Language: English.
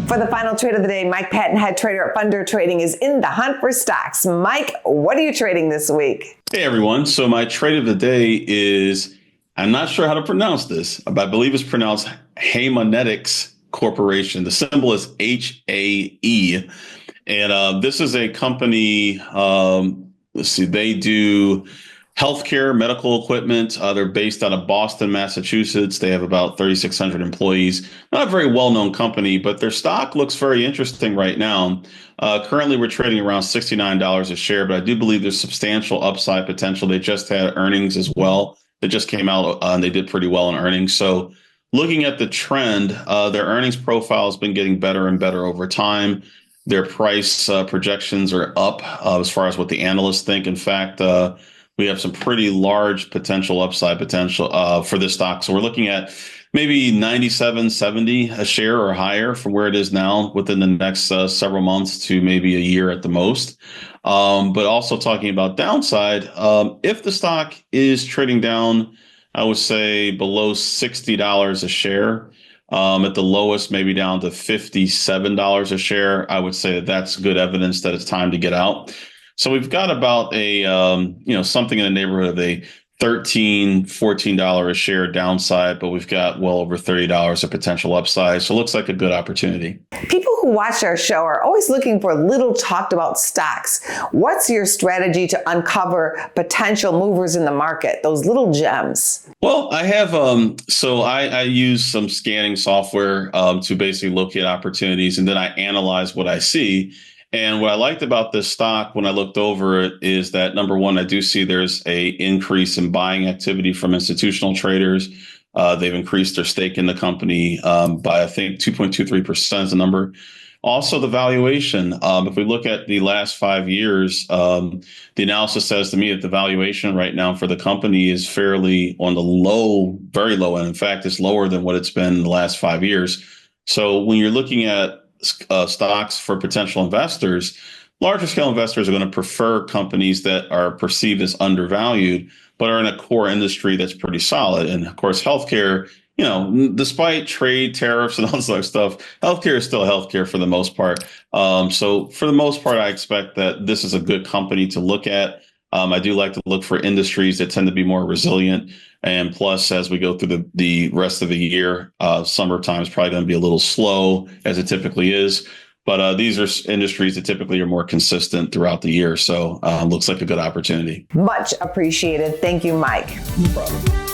For the final trade of the day, Mike Patton, head trader at Funder Trading, is in the hunt for stocks. Mike, what are you trading this week? Hey, everyone. So my trade of the day is, I'm not sure how to pronounce this, but I believe it's pronounced Haemonetics Corporation. The symbol is HAE. And this is a company, let's see, they do healthcare, medical equipment. They're based out of Boston, Massachusetts. They have about 3,600 employees. Not a very well-known company, but their stock looks very interesting right now. Currently, we're trading around $69 a share, but I do believe there's substantial upside potential. They just had earnings as well. They just came out and they did pretty well in earnings. So looking at the trend, their earnings profile has been getting better and better over time. Their price projections are up as far as what the analysts think. In fact, we have some pretty large potential upside potential for this stock. So we're looking at maybe 97.70 a share or higher from where it is now within the next several months to maybe a year at the most. But also talking about downside, if the stock is trading down, I would say below $60 a share, at the lowest, maybe down to $57 a share, I would say that's good evidence that it's time to get out. So we've got about a, something in the neighborhood of a $13, $14 a share downside, but we've got well over $30 of potential upside. So it looks like a good opportunity. People who watch our show are always looking for little talked about stocks. What's your strategy to uncover potential movers in the market, those little gems? Well, I have, I use some scanning software to basically locate opportunities, and then I analyze what I see. And what I liked about this stock when I looked over it is that, number one, I do see there's a increase in buying activity from institutional traders. They've increased their stake in the company by, I think, 2.23% is the number. Also, the valuation. If we look at the last 5 years, the analysis says to me that the valuation right now for the company is fairly on the low, very low end. In fact, it's lower than what it's been in the last 5 years. So when you're looking at stocks for potential investors, larger scale investors are going to prefer companies that are perceived as undervalued, but are in a core industry that's pretty solid. And of course, healthcare, despite trade tariffs and all this other stuff, healthcare is still healthcare for the most part. So for the most part, I expect that this is a good company to look at. I do like to look for industries that tend to be more resilient. And plus, as we go through the rest of the year, summertime is probably going to be a little slow, as it typically is. But these are industries that typically are more consistent throughout the year. So looks like a good opportunity. Much appreciated. Thank you, Mike. No problem.